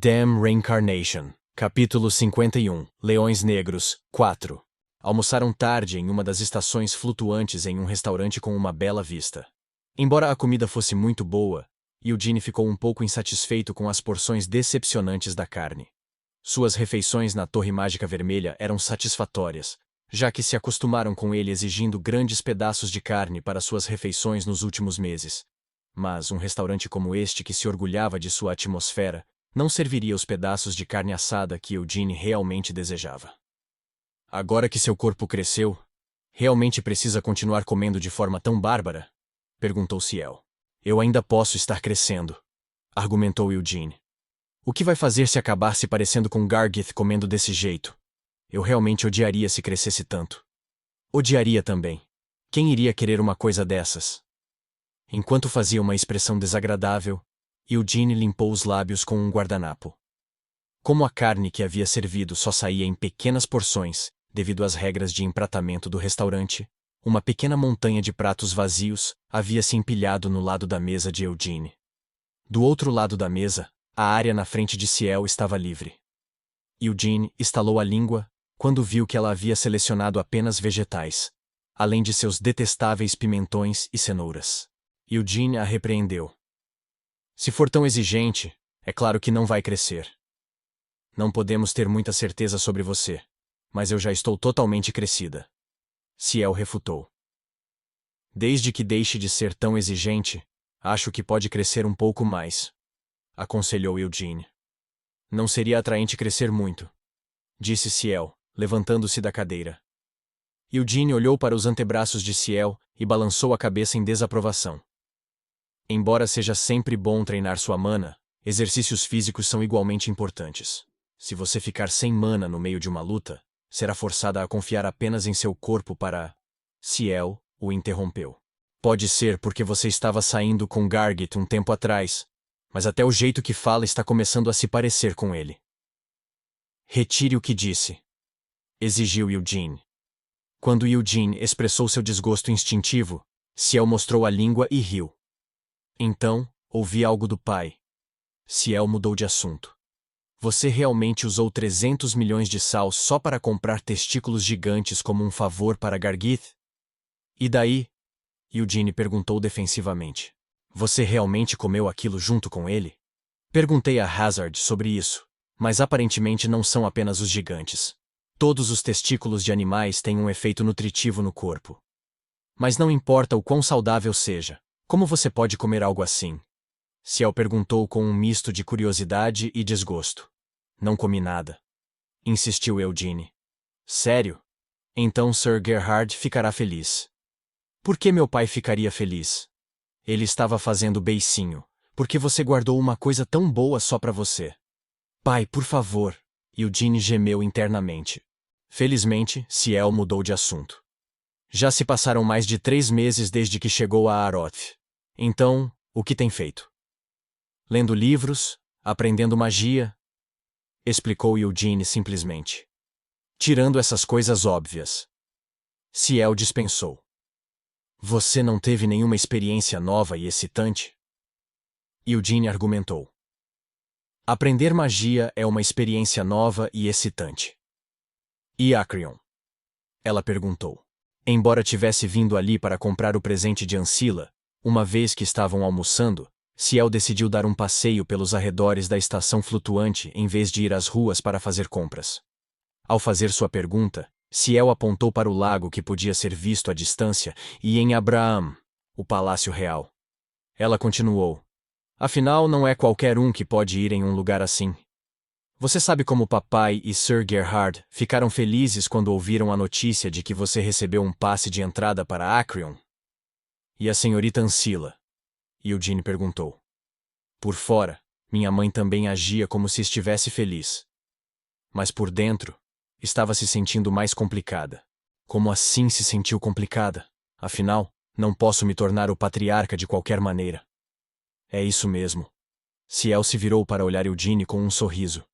Damn Reincarnation. Capítulo 51. Leões Negros. 4. Almoçaram tarde em uma das estações flutuantes em um restaurante com uma bela vista. Embora a comida fosse muito boa, Eugene ficou um pouco insatisfeito com as porções decepcionantes da carne. Suas refeições na Torre Mágica Vermelha eram satisfatórias, já que se acostumaram com ele exigindo grandes pedaços de carne para suas refeições nos últimos meses. Mas um restaurante como este, que se orgulhava de sua atmosfera, não serviria os pedaços de carne assada que Eugene realmente desejava. Agora que seu corpo cresceu, realmente precisa continuar comendo de forma tão bárbara? Perguntou Ciel. Eu ainda posso estar crescendo, argumentou Eugene. O que vai fazer se acabar se parecendo com Gargith comendo desse jeito? Eu realmente odiaria se crescesse tanto. Odiaria também. Quem iria querer uma coisa dessas? Enquanto fazia uma expressão desagradável, Eugene limpou os lábios com um guardanapo. Como a carne que havia servido só saía em pequenas porções, devido às regras de empratamento do restaurante, uma pequena montanha de pratos vazios havia se empilhado no lado da mesa de Eugene. Do outro lado da mesa, a área na frente de Ciel estava livre. Eugene estalou a língua quando viu que ela havia selecionado apenas vegetais, além de seus detestáveis pimentões e cenouras. Eugene a repreendeu. Se for tão exigente, é claro que não vai crescer. Não podemos ter muita certeza sobre você, mas eu já estou totalmente crescida. Ciel refutou. Desde que deixe de ser tão exigente, acho que pode crescer um pouco mais, aconselhou Eugene. Não seria atraente crescer muito, disse Ciel, levantando-se da cadeira. Eugene olhou para os antebraços de Ciel e balançou a cabeça em desaprovação. Embora seja sempre bom treinar sua mana, exercícios físicos são igualmente importantes. Se você ficar sem mana no meio de uma luta, será forçada a confiar apenas em seu corpo para... Ciel o interrompeu. Pode ser porque você estava saindo com Gargith um tempo atrás, mas até o jeito que fala está começando a se parecer com ele. Retire o que disse, exigiu Eugene. Quando Eugene expressou seu desgosto instintivo, Ciel mostrou a língua e riu. Então, ouvi algo do pai. Ciel mudou de assunto. Você realmente usou 300 milhões de sal só para comprar testículos gigantes como um favor para Gargith? E daí? Eugene perguntou defensivamente. Você realmente comeu aquilo junto com ele? Perguntei a Hazard sobre isso, mas aparentemente não são apenas os gigantes. Todos os testículos de animais têm um efeito nutritivo no corpo. Mas não importa o quão saudável seja, como você pode comer algo assim? Ciel perguntou com um misto de curiosidade e desgosto. Não comi nada, insistiu Eugene. Sério? Então Sir Gerhard ficará feliz. Por que meu pai ficaria feliz? Ele estava fazendo beicinho, porque você guardou uma coisa tão boa só para você. Pai, por favor, Eugene gemeu internamente. Felizmente, Ciel mudou de assunto. Já se passaram mais de 3 meses desde que chegou a Aroth. Então, o que tem feito? Lendo livros, aprendendo magia, explicou Eugene simplesmente. Tirando essas coisas óbvias. Ciel dispensou. Você não teve nenhuma experiência nova e excitante? Eugene argumentou. Aprender magia é uma experiência nova e excitante. E Acreon? Ela perguntou. Embora tivesse vindo ali para comprar o presente de Ancila, uma vez que estavam almoçando, Ciel decidiu dar um passeio pelos arredores da estação flutuante em vez de ir às ruas para fazer compras. Ao fazer sua pergunta, Ciel apontou para o lago que podia ser visto à distância e em Abraham, o Palácio Real. Ela continuou. Afinal, não é qualquer um que pode ir em um lugar assim. Você sabe como papai e Sir Gerhard ficaram felizes quando ouviram a notícia de que você recebeu um passe de entrada para Acreon? E a senhorita Ancila? Eugene perguntou. Por fora, minha mãe também agia como se estivesse feliz. Mas por dentro, estava se sentindo mais complicada. Como assim se sentiu complicada? Afinal, não posso me tornar o patriarca de qualquer maneira. É isso mesmo. Ciel se virou para olhar Eugene com um sorriso.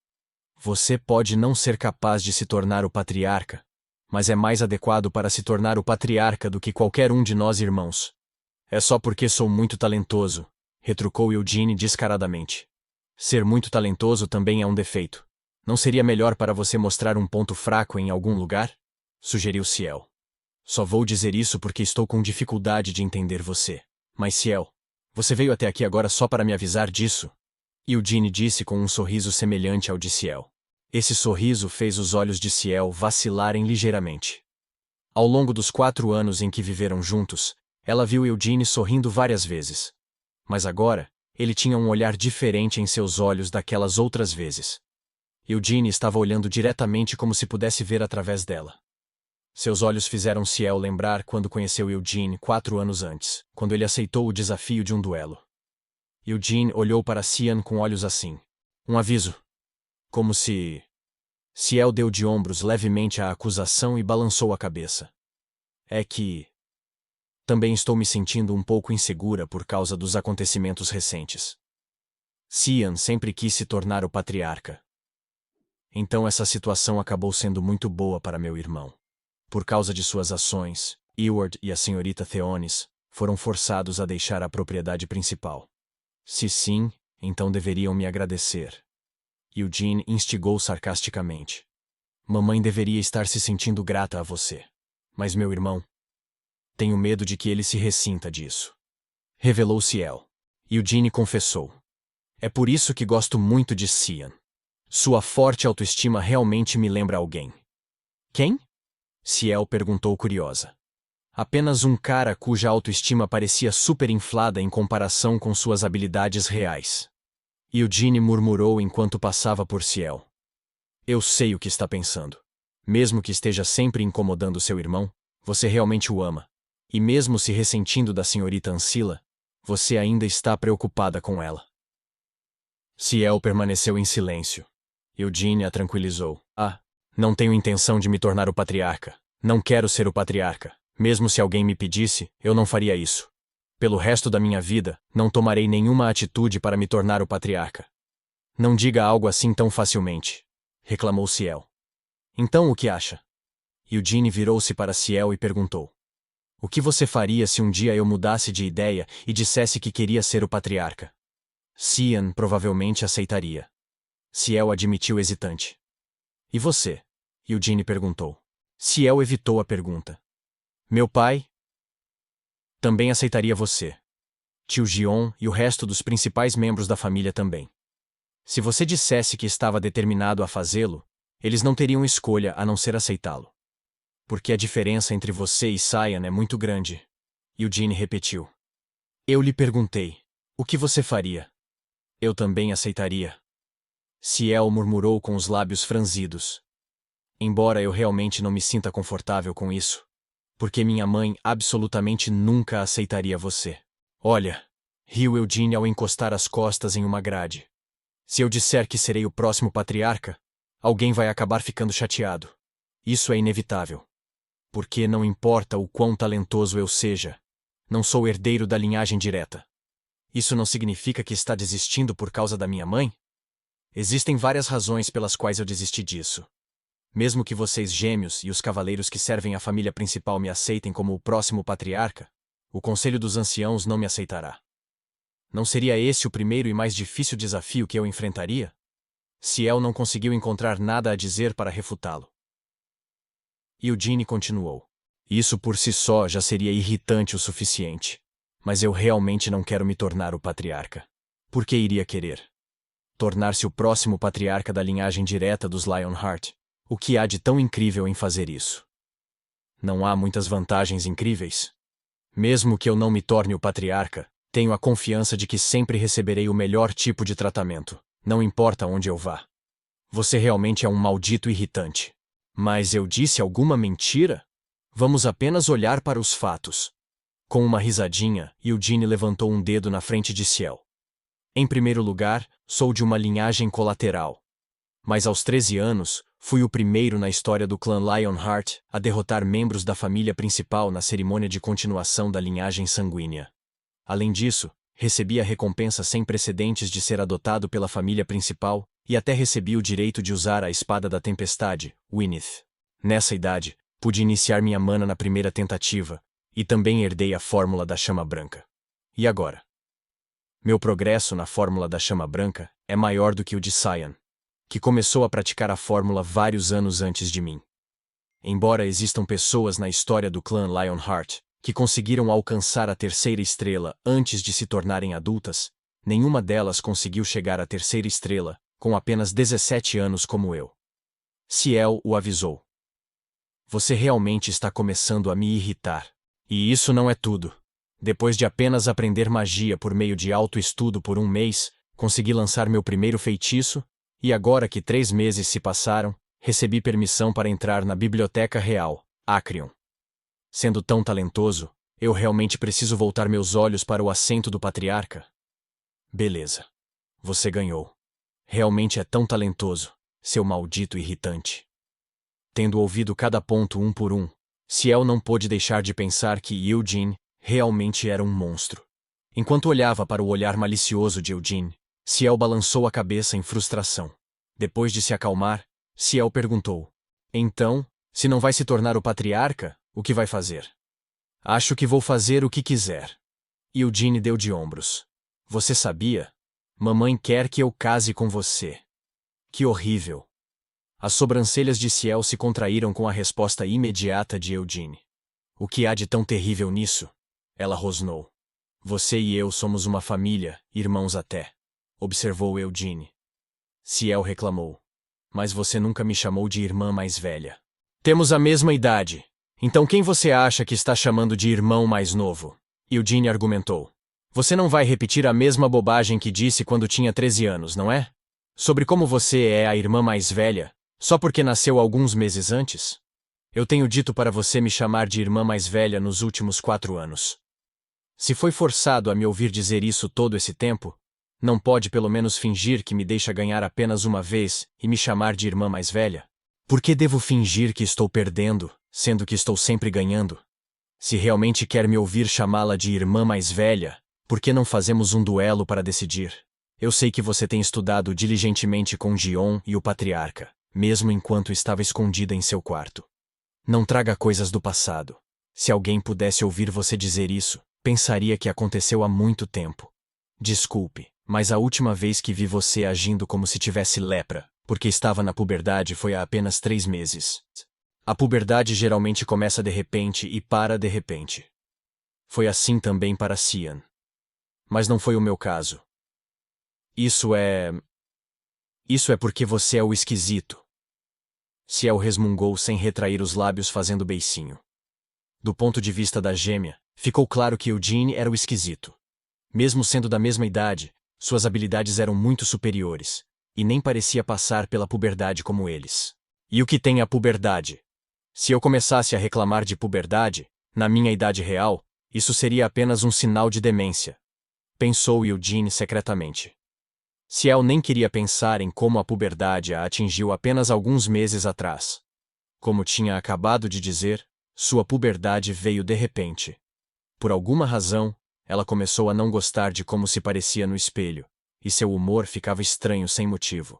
Você pode não ser capaz de se tornar o patriarca, mas é mais adequado para se tornar o patriarca do que qualquer um de nós irmãos. É só porque sou muito talentoso, retrucou Eugene descaradamente. Ser muito talentoso também é um defeito. Não seria melhor para você mostrar um ponto fraco em algum lugar? Sugeriu Ciel. Só vou dizer isso porque estou com dificuldade de entender você. Mas Ciel, você veio até aqui agora só para me avisar disso? Eugene disse com um sorriso semelhante ao de Ciel. Esse sorriso fez os olhos de Ciel vacilarem ligeiramente. Ao longo dos 4 anos em que viveram juntos, ela viu Eugene sorrindo várias vezes. Mas agora, ele tinha um olhar diferente em seus olhos daquelas outras vezes. Eugene estava olhando diretamente como se pudesse ver através dela. Seus olhos fizeram Ciel lembrar quando conheceu Eugene 4 anos antes, quando ele aceitou o desafio de um duelo. Eugene olhou para Cian com olhos assim. Um aviso. Como se... Ciel deu de ombros levemente à acusação e balançou a cabeça. É que... Também estou me sentindo um pouco insegura por causa dos acontecimentos recentes. Cian sempre quis se tornar o patriarca. Então essa situação acabou sendo muito boa para meu irmão. Por causa de suas ações, Eward e a senhorita Theonis foram forçados a deixar a propriedade principal. Se sim, então deveriam me agradecer. Eugene instigou sarcasticamente. Mamãe deveria estar se sentindo grata a você. Mas meu irmão... Tenho medo de que ele se ressinta disso. Revelou Ciel. Eugene confessou. É por isso que gosto muito de Cian. Sua forte autoestima realmente me lembra alguém. Quem? Ciel perguntou curiosa. Apenas um cara cuja autoestima parecia superinflada em comparação com suas habilidades reais. Eugene murmurou enquanto passava por Ciel. Eu sei o que está pensando. Mesmo que esteja sempre incomodando seu irmão, você realmente o ama. E mesmo se ressentindo da senhorita Ancilla, você ainda está preocupada com ela. Ciel permaneceu em silêncio. Eugene a tranquilizou. Não tenho intenção de me tornar o patriarca. Não quero ser o patriarca. Mesmo se alguém me pedisse, eu não faria isso. Pelo resto da minha vida, não tomarei nenhuma atitude para me tornar o patriarca. Não diga algo assim tão facilmente, reclamou Ciel. Então o que acha? Eugene virou-se para Ciel e perguntou. O que você faria se um dia eu mudasse de ideia e dissesse que queria ser o patriarca? Cian provavelmente aceitaria. Ciel admitiu hesitante. E você? Eugene perguntou. Ciel evitou a pergunta. Meu pai? Também aceitaria você. Tio Gion e o resto dos principais membros da família também. Se você dissesse que estava determinado a fazê-lo, eles não teriam escolha a não ser aceitá-lo. Porque a diferença entre você e Cian é muito grande. Eugene repetiu. Eu lhe perguntei, o que você faria? Eu também aceitaria. Ciel murmurou com os lábios franzidos. Embora eu realmente não me sinta confortável com isso. Porque minha mãe absolutamente nunca aceitaria você. Olha, riu Eugene ao encostar as costas em uma grade. Se eu disser que serei o próximo patriarca, alguém vai acabar ficando chateado. Isso é inevitável. Porque não importa o quão talentoso eu seja, não sou herdeiro da linhagem direta. Isso não significa que está desistindo por causa da minha mãe? Existem várias razões pelas quais eu desisti disso. Mesmo que vocês gêmeos e os cavaleiros que servem a família principal me aceitem como o próximo patriarca, o Conselho dos Anciãos não me aceitará. Não seria esse o primeiro e mais difícil desafio que eu enfrentaria? Ciel não conseguiu encontrar nada a dizer para refutá-lo. Eugene continuou. Isso por si só já seria irritante o suficiente. Mas eu realmente não quero me tornar o patriarca. Por que iria querer? Tornar-se o próximo patriarca da linhagem direta dos Lionheart. O que há de tão incrível em fazer isso? Não há muitas vantagens incríveis? Mesmo que eu não me torne o patriarca, tenho a confiança de que sempre receberei o melhor tipo de tratamento, não importa onde eu vá. Você realmente é um maldito irritante. Mas eu disse alguma mentira? Vamos apenas olhar para os fatos. Com uma risadinha, Eugene levantou um dedo na frente de Ciel. Em primeiro lugar, sou de uma linhagem colateral. Mas aos 13 anos, fui o primeiro na história do clã Lionheart a derrotar membros da família principal na cerimônia de continuação da linhagem sanguínea. Além disso, recebi a recompensa sem precedentes de ser adotado pela família principal e até recebi o direito de usar a Espada da Tempestade, Winneth. Nessa idade, pude iniciar minha mana na primeira tentativa, e também herdei a fórmula da Chama Branca. E agora? Meu progresso na fórmula da chama branca é maior do que o de Cyan, que começou a praticar a fórmula vários anos antes de mim. Embora existam pessoas na história do clã Lionheart que conseguiram alcançar a terceira estrela antes de se tornarem adultas, nenhuma delas conseguiu chegar à terceira estrela com apenas 17 anos como eu. Ciel o avisou. Você realmente está começando a me irritar. E isso não é tudo. Depois de apenas aprender magia por meio de autoestudo por um mês, consegui lançar meu primeiro feitiço, e agora que 3 meses se passaram, recebi permissão para entrar na Biblioteca Real, Acrion. Sendo tão talentoso, eu realmente preciso voltar meus olhos para o assento do patriarca? Beleza. Você ganhou. Realmente é tão talentoso, seu maldito irritante. Tendo ouvido cada ponto um por um, Ciel não pôde deixar de pensar que Eugene realmente era um monstro. Enquanto olhava para o olhar malicioso de Eugene, Ciel balançou a cabeça em frustração. Depois de se acalmar, Ciel perguntou: Então, se não vai se tornar o patriarca, o que vai fazer? Acho que vou fazer o que quiser. Eugene deu de ombros. Você sabia? Mamãe quer que eu case com você. Que horrível. As sobrancelhas de Ciel se contraíram com a resposta imediata de Eugene. O que há de tão terrível nisso? Ela rosnou. Você e eu somos uma família, irmãos até, observou Eugene. Ciel reclamou. Mas você nunca me chamou de irmã mais velha. Temos a mesma idade. Então quem você acha que está chamando de irmão mais novo? Eugene argumentou. Você não vai repetir a mesma bobagem que disse quando tinha 13 anos, não é? Sobre como você é a irmã mais velha, só porque nasceu alguns meses antes? Eu tenho dito para você me chamar de irmã mais velha nos últimos 4 anos. Se foi forçado a me ouvir dizer isso todo esse tempo, não pode pelo menos fingir que me deixa ganhar apenas uma vez e me chamar de irmã mais velha? Por que devo fingir que estou perdendo, sendo que estou sempre ganhando? Se realmente quer me ouvir chamá-la de irmã mais velha, por que não fazemos um duelo para decidir? Eu sei que você tem estudado diligentemente com Gion e o patriarca, mesmo enquanto estava escondida em seu quarto. Não traga coisas do passado. Se alguém pudesse ouvir você dizer isso, pensaria que aconteceu há muito tempo. Desculpe, mas a última vez que vi você agindo como se tivesse lepra, porque estava na puberdade, foi há apenas 3 meses. A puberdade geralmente começa de repente e para de repente. Foi assim também para Cyan. Mas não foi o meu caso. Isso é porque você é o esquisito. Ciel resmungou sem retrair os lábios fazendo beicinho. Do ponto de vista da gêmea, ficou claro que Eugene era o esquisito. Mesmo sendo da mesma idade, suas habilidades eram muito superiores, e nem parecia passar pela puberdade como eles. E o que tem a puberdade? Se eu começasse a reclamar de puberdade, na minha idade real, isso seria apenas um sinal de demência, pensou Eugene secretamente. Ciel nem queria pensar em como a puberdade a atingiu apenas alguns meses atrás. Como tinha acabado de dizer, sua puberdade veio de repente. Por alguma razão, ela começou a não gostar de como se parecia no espelho, e seu humor ficava estranho sem motivo.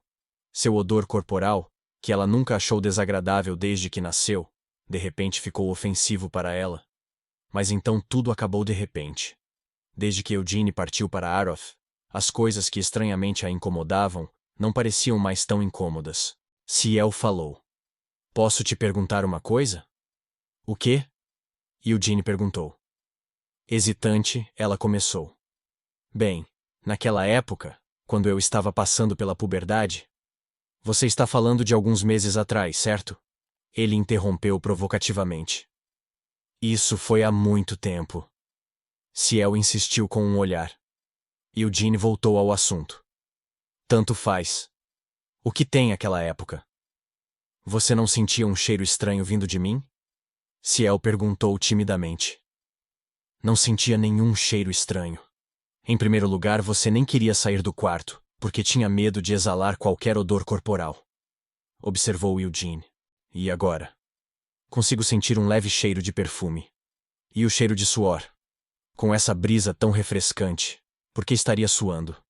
Seu odor corporal, que ela nunca achou desagradável desde que nasceu, de repente ficou ofensivo para ela. Mas então tudo acabou de repente. Desde que Eugene partiu para Aroth, as coisas que estranhamente a incomodavam não pareciam mais tão incômodas. Ciel falou. Posso te perguntar uma coisa? O quê? Eugene perguntou. Hesitante, ela começou. Bem, naquela época, quando eu estava passando pela puberdade. Você está falando de alguns meses atrás, certo? Ele interrompeu provocativamente. Isso foi há muito tempo. Ciel insistiu com um olhar. Eugene voltou ao assunto. Tanto faz. O que tem aquela época? Você não sentia um cheiro estranho vindo de mim? Ciel perguntou timidamente. Não sentia nenhum cheiro estranho. Em primeiro lugar, você nem queria sair do quarto, porque tinha medo de exalar qualquer odor corporal. Observou Eugene. E agora? Consigo sentir um leve cheiro de perfume. E o cheiro de suor. Com essa brisa tão refrescante, por que estaria suando?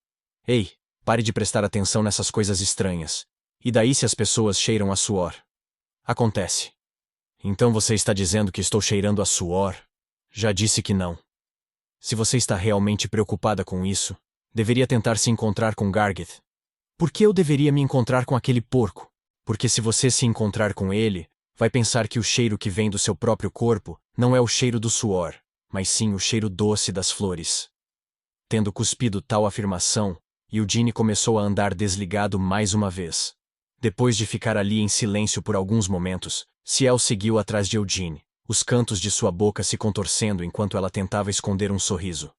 Ei, pare de prestar atenção nessas coisas estranhas. E daí se as pessoas cheiram a suor? Acontece. Então você está dizendo que estou cheirando a suor? Já disse que não. Se você está realmente preocupada com isso, Deveria tentar se encontrar com Gargith. Por que eu deveria me encontrar com aquele porco? Porque se você se encontrar com ele, vai pensar que o cheiro que vem do seu próprio corpo não é o cheiro do suor, mas sim o cheiro doce das flores. Tendo cuspido tal afirmação, Eugene começou a andar desligado mais uma vez. Depois de ficar ali em silêncio por alguns momentos, Ciel seguiu atrás de Eugene, os cantos de sua boca se contorcendo enquanto ela tentava esconder um sorriso.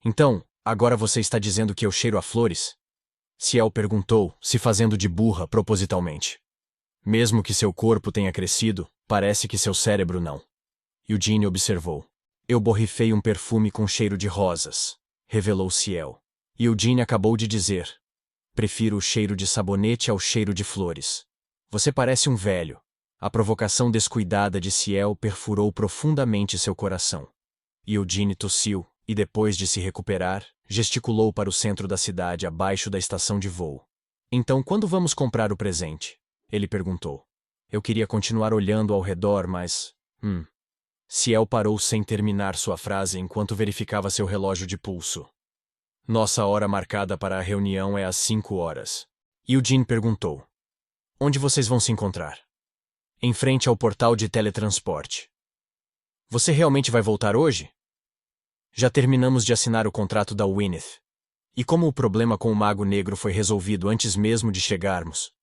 Então, agora você está dizendo que eu cheiro a flores? Ciel perguntou, se fazendo de burra propositalmente. Mesmo que seu corpo tenha crescido, parece que seu cérebro não. Eugene observou. Eu borrifei um perfume com cheiro de rosas, revelou Ciel. E Eugene acabou de dizer. Prefiro o cheiro de sabonete ao cheiro de flores. Você parece um velho. A provocação descuidada de Ciel perfurou profundamente seu coração. E Eugene tossiu, e depois de se recuperar, gesticulou para o centro da cidade abaixo da estação de voo. Então quando vamos comprar o presente? Ele perguntou. Eu queria continuar olhando ao redor, mas... Ciel parou sem terminar sua frase enquanto verificava seu relógio de pulso. Nossa hora marcada para a reunião é às 5 horas. Eugene perguntou. Onde vocês vão se encontrar? Em frente ao portal de teletransporte. Você realmente vai voltar hoje? Já terminamos de assinar o contrato da Wynneth. E como o problema com o Mago Negro foi resolvido antes mesmo de chegarmos,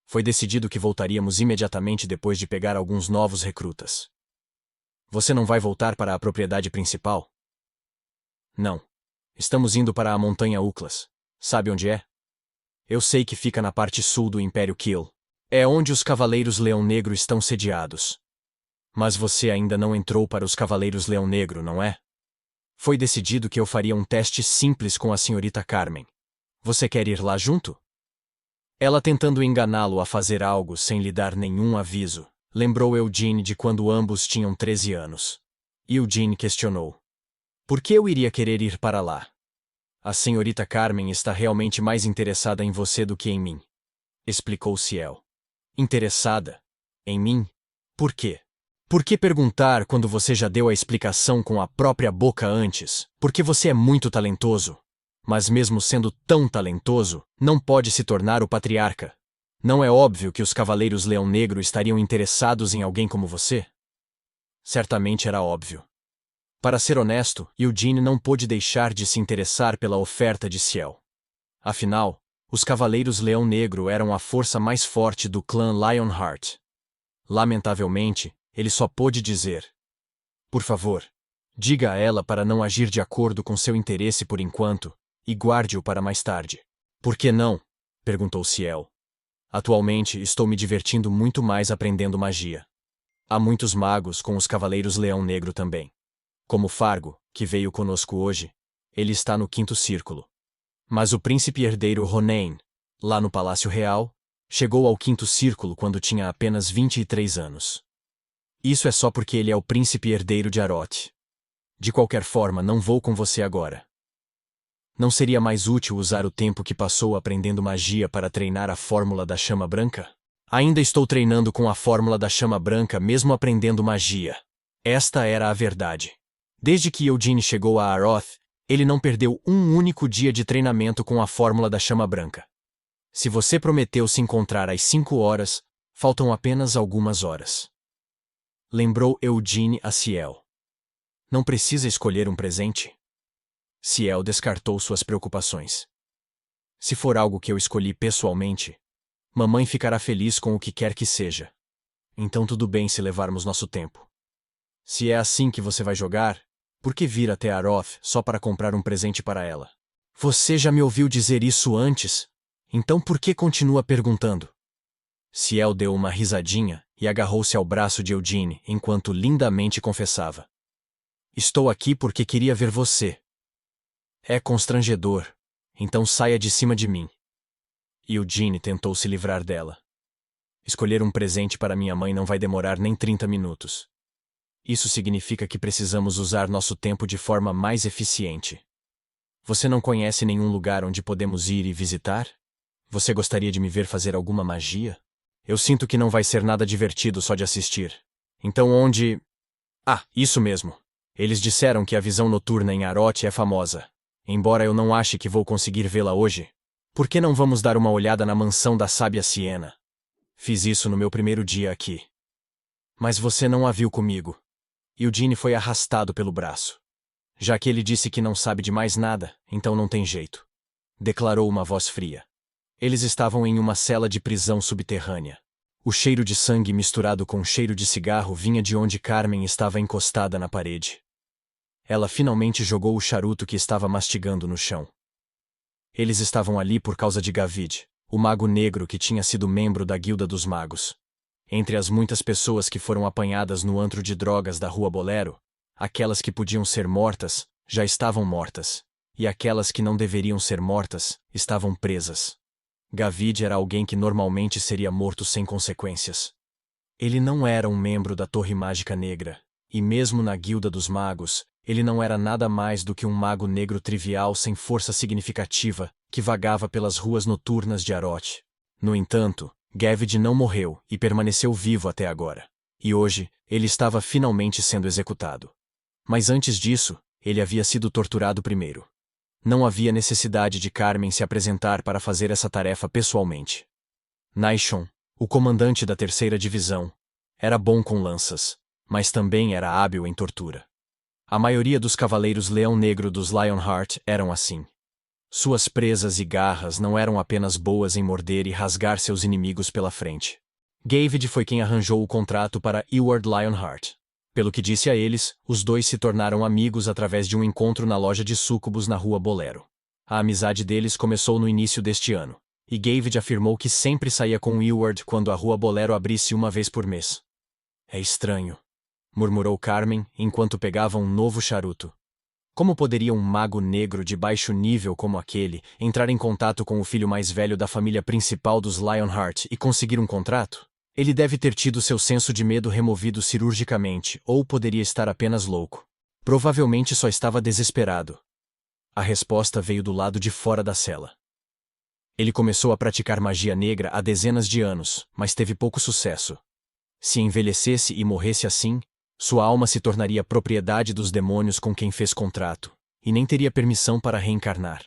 foi decidido que voltaríamos imediatamente depois de pegar alguns novos recrutas. Você não vai voltar para a propriedade principal? Não. Estamos indo para a Montanha Uklas. Sabe onde é? Eu sei que fica na parte sul do Império Kill. É onde os Cavaleiros Leão Negro estão sediados. Mas você ainda não entrou para os Cavaleiros Leão Negro, não é? Foi decidido que eu faria um teste simples com a senhorita Carmen. Você quer ir lá junto? Ela tentando enganá-lo a fazer algo sem lhe dar nenhum aviso, lembrou Eugene de quando ambos tinham 13 anos. Eugene questionou. Por que eu iria querer ir para lá? A senhorita Carmen está realmente mais interessada em você do que em mim, explicou Ciel. Interessada? Em mim? Por quê? Por que perguntar quando você já deu a explicação com a própria boca antes? Porque você é muito talentoso. Mas mesmo sendo tão talentoso, não pode se tornar o patriarca. Não é óbvio que os Cavaleiros Leão Negro estariam interessados em alguém como você? Certamente era óbvio. Para ser honesto, Eugene não pôde deixar de se interessar pela oferta de Ciel. Afinal, os Cavaleiros Leão Negro eram a força mais forte do clã Lionheart. Lamentavelmente, ele só pôde dizer: por favor, diga a ela para não agir de acordo com seu interesse por enquanto, e guarde-o para mais tarde. Por que não? Perguntou Ciel. Atualmente estou me divertindo muito mais aprendendo magia. Há muitos magos com os Cavaleiros Leão Negro também. Como Fargo, que veio conosco hoje, ele está no 5º círculo. Mas o príncipe herdeiro Ronen, lá no Palácio Real, chegou ao 5º círculo quando tinha apenas 23 anos. Isso é só porque ele é o príncipe herdeiro de Aroth. De qualquer forma, não vou com você agora. Não seria mais útil usar o tempo que passou aprendendo magia para treinar a fórmula da chama branca? Ainda estou treinando com a fórmula da chama branca mesmo aprendendo magia. Esta era a verdade. Desde que Eugene chegou a Aroth, ele não perdeu um único dia de treinamento com a fórmula da chama branca. Se você prometeu se encontrar às 5 horas, faltam apenas algumas horas. Lembrou Eugene a Ciel. Não precisa escolher um presente? Ciel descartou suas preocupações. Se for algo que eu escolhi pessoalmente, mamãe ficará feliz com o que quer que seja. Então tudo bem se levarmos nosso tempo. Se é assim que você vai jogar, por que vir até Aroth só para comprar um presente para ela? Você já me ouviu dizer isso antes? Então por que continua perguntando? Ciel deu uma risadinha e agarrou-se ao braço de Eugene enquanto lindamente confessava. Estou aqui porque queria ver você. É constrangedor, então saia de cima de mim. Eugene tentou se livrar dela. Escolher um presente para minha mãe não vai demorar nem 30 minutos. Isso significa que precisamos usar nosso tempo de forma mais eficiente. Você não conhece nenhum lugar onde podemos ir e visitar? Você gostaria de me ver fazer alguma magia? Eu sinto que não vai ser nada divertido só de assistir. Então onde... Ah, isso mesmo. Eles disseram que a visão noturna em Aroth é famosa. Embora eu não ache que vou conseguir vê-la hoje, por que não vamos dar uma olhada na mansão da sábia Siena? Fiz isso no meu primeiro dia aqui. Mas você não a viu comigo. Eugene foi arrastado pelo braço. Já que ele disse que não sabe de mais nada, então não tem jeito. Declarou uma voz fria. Eles estavam em uma cela de prisão subterrânea. O cheiro de sangue misturado com o cheiro de cigarro vinha de onde Carmen estava encostada na parede. Ela finalmente jogou o charuto que estava mastigando no chão. Eles estavam ali por causa de Gavid, o mago negro que tinha sido membro da Guilda dos Magos. Entre as muitas pessoas que foram apanhadas no antro de drogas da Rua Bolero, aquelas que podiam ser mortas, já estavam mortas, e aquelas que não deveriam ser mortas, estavam presas. Gavid era alguém que normalmente seria morto sem consequências. Ele não era um membro da Torre Mágica Negra, e mesmo na Guilda dos Magos, ele não era nada mais do que um mago negro trivial sem força significativa, que vagava pelas ruas noturnas de Arot. No entanto, Gavid não morreu e permaneceu vivo até agora. E hoje, ele estava finalmente sendo executado. Mas antes disso, ele havia sido torturado primeiro. Não havia necessidade de Carmen se apresentar para fazer essa tarefa pessoalmente. Naishon, o comandante da 3ª Divisão, era bom com lanças, mas também era hábil em tortura. A maioria dos cavaleiros Leão Negro dos Lionheart eram assim. Suas presas e garras não eram apenas boas em morder e rasgar seus inimigos pela frente. Gavid foi quem arranjou o contrato para Eward Lionheart. Pelo que disse a eles, os dois se tornaram amigos através de um encontro na loja de súcubos na Rua Bolero. A amizade deles começou no início deste ano, e Gavid afirmou que sempre saía com Eward quando a Rua Bolero abrisse uma vez por mês. É estranho, murmurou Carmen enquanto pegava um novo charuto. Como poderia um mago negro de baixo nível como aquele entrar em contato com o filho mais velho da família principal dos Lionheart e conseguir um contrato? Ele deve ter tido seu senso de medo removido cirurgicamente, ou poderia estar apenas louco. Provavelmente só estava desesperado. A resposta veio do lado de fora da cela. Ele começou a praticar magia negra há dezenas de anos, mas teve pouco sucesso. Se envelhecesse e morresse assim, sua alma se tornaria propriedade dos demônios com quem fez contrato, e nem teria permissão para reencarnar.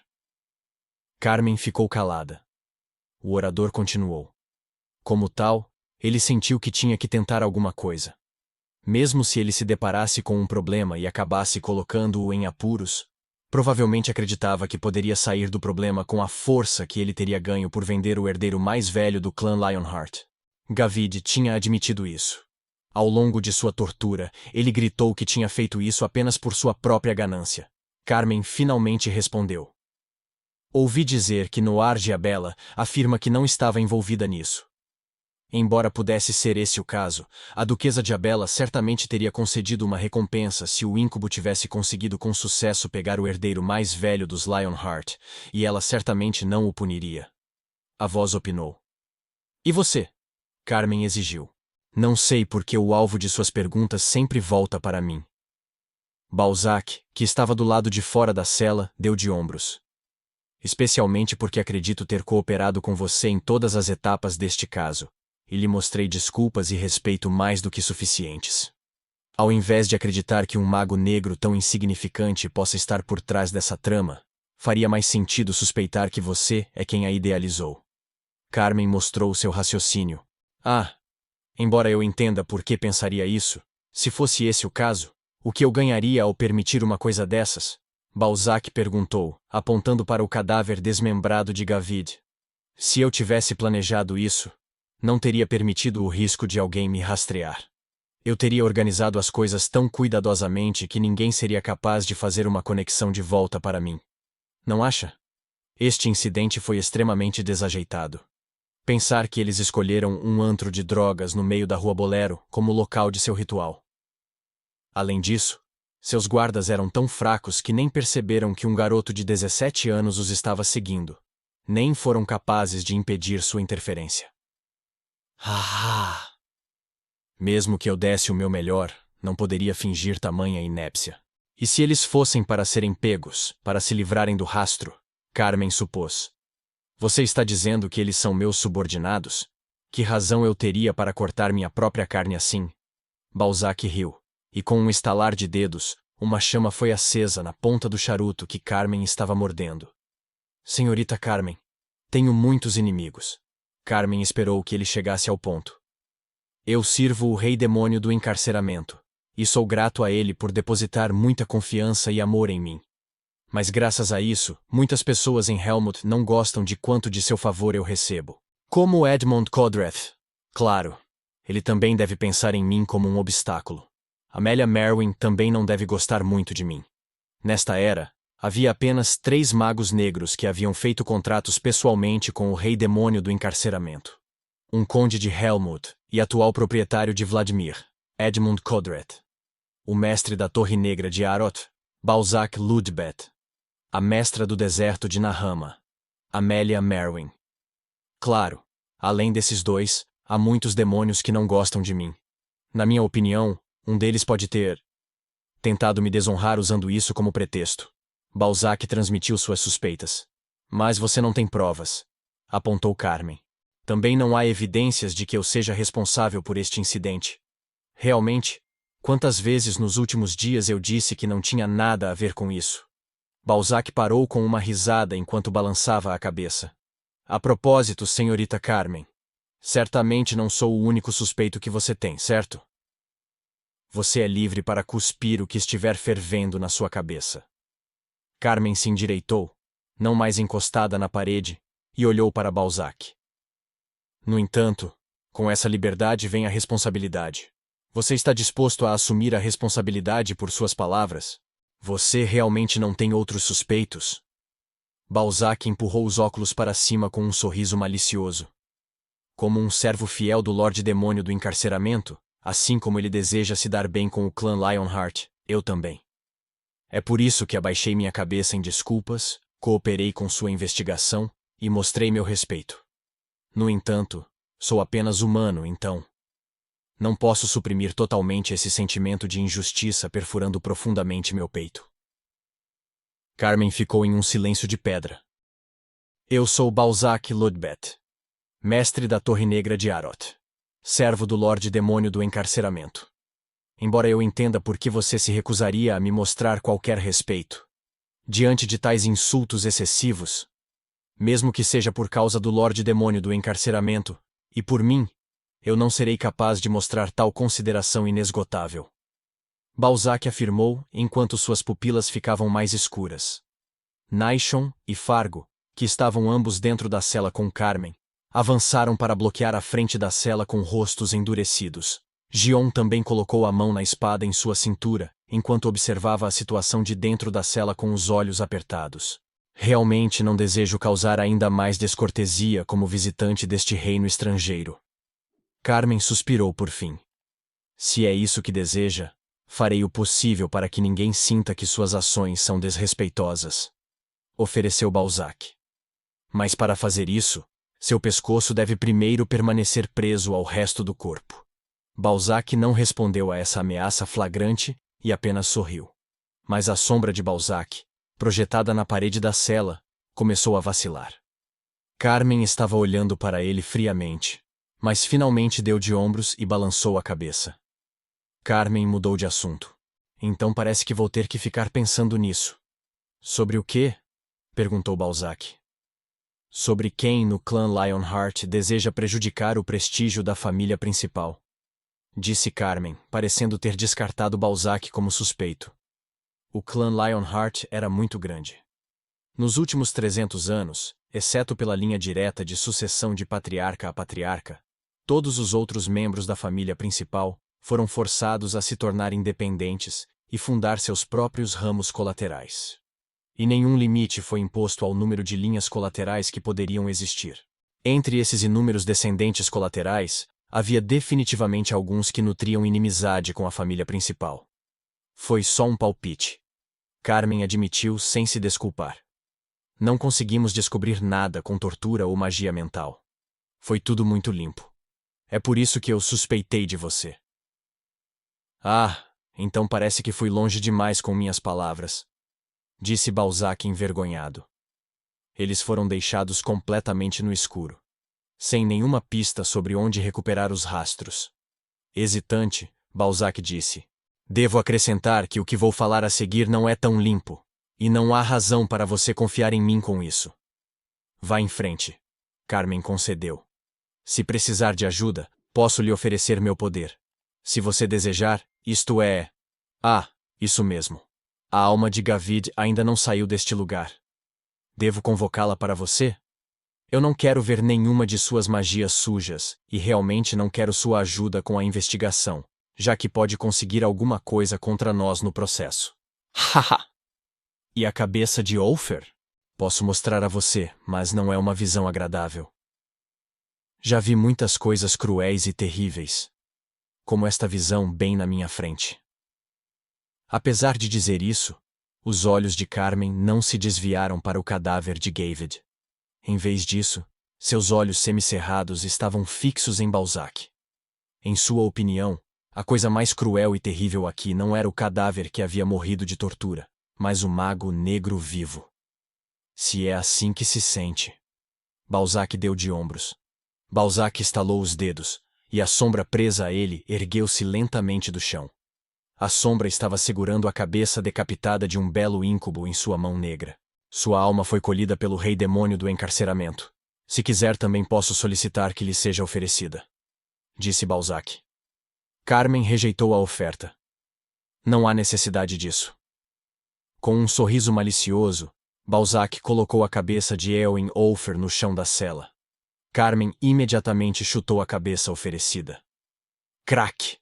Carmen ficou calada. O orador continuou. Como tal, ele sentiu que tinha que tentar alguma coisa. Mesmo se ele se deparasse com um problema e acabasse colocando-o em apuros, provavelmente acreditava que poderia sair do problema com a força que ele teria ganho por vender o herdeiro mais velho do clã Lionheart. Gavid tinha admitido isso. Ao longo de sua tortura, ele gritou que tinha feito isso apenas por sua própria ganância. Carmen finalmente respondeu. Ouvi dizer que Noir Diabella afirma que não estava envolvida nisso. Embora pudesse ser esse o caso, a duquesa Diabella certamente teria concedido uma recompensa se o íncubo tivesse conseguido com sucesso pegar o herdeiro mais velho dos Lionheart, e ela certamente não o puniria. A voz opinou. E você? Carmen exigiu. Não sei porque o alvo de suas perguntas sempre volta para mim. Balzac, que estava do lado de fora da cela, deu de ombros. Especialmente porque acredito ter cooperado com você em todas as etapas deste caso, e lhe mostrei desculpas e respeito mais do que suficientes. Ao invés de acreditar que um mago negro tão insignificante possa estar por trás dessa trama, faria mais sentido suspeitar que você é quem a idealizou. Carmen mostrou seu raciocínio. Embora eu entenda por que pensaria isso, se fosse esse o caso, o que eu ganharia ao permitir uma coisa dessas? Balzac perguntou, apontando para o cadáver desmembrado de Gavid. Se eu tivesse planejado isso, não teria permitido o risco de alguém me rastrear. Eu teria organizado as coisas tão cuidadosamente que ninguém seria capaz de fazer uma conexão de volta para mim. Não acha? Este incidente foi extremamente desajeitado. Pensar que eles escolheram um antro de drogas no meio da Rua Bolero como local de seu ritual. Além disso, seus guardas eram tão fracos que nem perceberam que um garoto de 17 anos os estava seguindo. Nem foram capazes de impedir sua interferência. Mesmo que eu desse o meu melhor, não poderia fingir tamanha inépcia. E se eles fossem para serem pegos, para se livrarem do rastro? Carmen supôs. Você está dizendo que eles são meus subordinados? Que razão eu teria para cortar minha própria carne assim? Balzac riu, e com um estalar de dedos, Uma chama foi acesa na ponta do charuto que Carmen estava mordendo. Senhorita Carmen, tenho muitos inimigos. Carmen esperou que ele chegasse ao ponto. Eu sirvo o rei demônio do encarceramento, e sou grato a ele por depositar muita confiança e amor em mim. Mas graças a isso, muitas pessoas em Helmut não gostam de quanto de seu favor eu recebo. Como Edmund Codreth. Claro, ele também deve pensar em mim como um obstáculo. Amelia Merwin também não deve gostar muito de mim. Nesta era, havia apenas 3 magos negros que haviam feito contratos pessoalmente com o rei demônio do encarceramento. Um conde de Helmut e atual proprietário de Vladimir, Edmund Codreth. O mestre da Torre Negra de Aroth, Balzac Ludbeth. A mestra do deserto de Nahama, Amelia Merwin. Claro, além desses 2, há muitos demônios que não gostam de mim. Na minha opinião, um deles pode ter tentado me desonrar usando isso como pretexto. Balzac transmitiu suas suspeitas. Mas você não tem provas, apontou Carmen. Também não há evidências de que eu seja responsável por este incidente. Realmente, quantas vezes nos últimos dias eu disse que não tinha nada a ver com isso? Balzac parou com uma risada enquanto balançava a cabeça. A propósito, senhorita Carmen, certamente não sou o único suspeito que você tem, certo? Você é livre para cuspir o que estiver fervendo na sua cabeça. Carmen se endireitou, não mais encostada na parede, e olhou para Balzac. No entanto, com essa liberdade vem a responsabilidade. Você está disposto a assumir a responsabilidade por suas palavras? Você realmente não tem outros suspeitos? Balzac empurrou os óculos para cima com um sorriso malicioso. Como um servo fiel do Lorde Demônio do encarceramento, assim como ele deseja se dar bem com o clã Lionheart, eu também. É por isso que abaixei minha cabeça em desculpas, cooperei com sua investigação e mostrei meu respeito. No entanto, sou apenas humano, então. Não posso suprimir totalmente esse sentimento de injustiça perfurando profundamente meu peito. Carmen ficou em um silêncio de pedra. Eu sou Balzac Ludbeth, mestre da Torre Negra de Aroth, servo do Lorde Demônio do encarceramento. Embora eu entenda por que você se recusaria a me mostrar qualquer respeito, diante de tais insultos excessivos, mesmo que seja por causa do Lorde Demônio do encarceramento, e por mim, eu não serei capaz de mostrar tal consideração inesgotável. Balzac afirmou, enquanto suas pupilas ficavam mais escuras. Naishon e Fargo, que estavam ambos dentro da cela com Carmen, avançaram para bloquear a frente da cela com rostos endurecidos. Gion também colocou a mão na espada em sua cintura, enquanto observava a situação de dentro da cela com os olhos apertados. Realmente não desejo causar ainda mais descortesia como visitante deste reino estrangeiro. Carmen suspirou por fim. Se é isso que deseja, farei o possível para que ninguém sinta que suas ações são desrespeitosas. Ofereceu Balzac. Mas para fazer isso, seu pescoço deve primeiro permanecer preso ao resto do corpo. Balzac não respondeu a essa ameaça flagrante e apenas sorriu. Mas a sombra de Balzac, projetada na parede da cela, começou a vacilar. Carmen estava olhando para ele friamente, mas finalmente deu de ombros e balançou a cabeça. Carmen mudou de assunto. Então parece que vou ter que ficar pensando nisso. Sobre o quê? Perguntou Balzac. Sobre quem no clã Lionheart deseja prejudicar o prestígio da família principal. Disse Carmen, parecendo ter descartado Balzac como suspeito. O clã Lionheart era muito grande. Nos últimos 300 anos, exceto pela linha direta de sucessão de patriarca a patriarca, todos os outros membros da família principal foram forçados a se tornar independentes e fundar seus próprios ramos colaterais. E nenhum limite foi imposto ao número de linhas colaterais que poderiam existir. Entre esses inúmeros descendentes colaterais, havia definitivamente alguns que nutriam inimizade com a família principal. Foi só um palpite. Carmen admitiu sem se desculpar. Não conseguimos descobrir nada com tortura ou magia mental. Foi tudo muito limpo. É por isso que eu suspeitei de você. Ah, então parece que fui longe demais com minhas palavras, disse Balzac envergonhado. Eles foram deixados completamente no escuro, sem nenhuma pista sobre onde recuperar os rastros. Hesitante, Balzac disse: Devo acrescentar que o que vou falar a seguir não é tão limpo, e não há razão para você confiar em mim com isso. Vá em frente. Carmen concedeu. Se precisar de ajuda, posso lhe oferecer meu poder. Se você desejar, isto é... Ah, isso mesmo. A alma de Gavid ainda não saiu deste lugar. Devo convocá-la para você? Eu não quero ver nenhuma de suas magias sujas, e realmente não quero sua ajuda com a investigação, já que pode conseguir alguma coisa contra nós no processo. Haha! E a cabeça de Ofer? Posso mostrar a você, mas não é uma visão agradável. Já vi muitas coisas cruéis e terríveis, como esta visão bem na minha frente. Apesar de dizer isso, os olhos de Carmen não se desviaram para o cadáver de Gavid. Em vez disso, seus olhos semicerrados estavam fixos em Balzac. Em sua opinião, a coisa mais cruel e terrível aqui não era o cadáver que havia morrido de tortura, mas o mago negro vivo. Se é assim que se sente. Balzac deu de ombros. Balzac estalou os dedos, e a sombra presa a ele ergueu-se lentamente do chão. A sombra estava segurando a cabeça decapitada de um belo íncubo em sua mão negra. Sua alma foi colhida pelo rei demônio do encarceramento. Se quiser, também posso solicitar que lhe seja oferecida, disse Balzac. Carmen rejeitou a oferta. Não há necessidade disso. Com um sorriso malicioso, Balzac colocou a cabeça de Eowyn Ofer no chão da cela. Carmen imediatamente chutou a cabeça oferecida. Crack!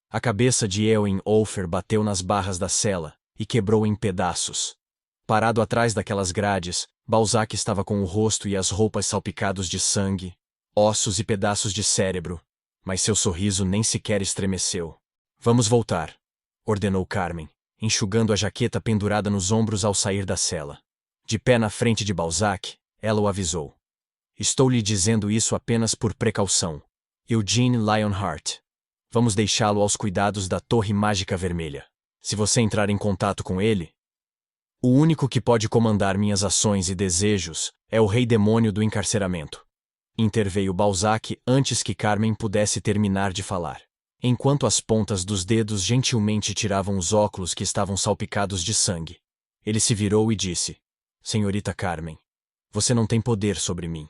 A cabeça de Eowyn Ofer bateu nas barras da cela e quebrou em pedaços. Parado atrás daquelas grades, Balzac estava com o rosto e as roupas salpicados de sangue, ossos e pedaços de cérebro, mas seu sorriso nem sequer estremeceu. Vamos voltar, ordenou Carmen, enxugando a jaqueta pendurada nos ombros ao sair da cela. De pé na frente de Balzac, ela o avisou. Estou lhe dizendo isso apenas por precaução. Eugene Lionheart. Vamos deixá-lo aos cuidados da Torre Mágica Vermelha. Se você entrar em contato com ele... O único que pode comandar minhas ações e desejos é o rei demônio do encarceramento. Interveio Balzac antes que Carmen pudesse terminar de falar. Enquanto as pontas dos dedos gentilmente tiravam os óculos que estavam salpicados de sangue. Ele se virou e disse: Senhorita Carmen, você não tem poder sobre mim.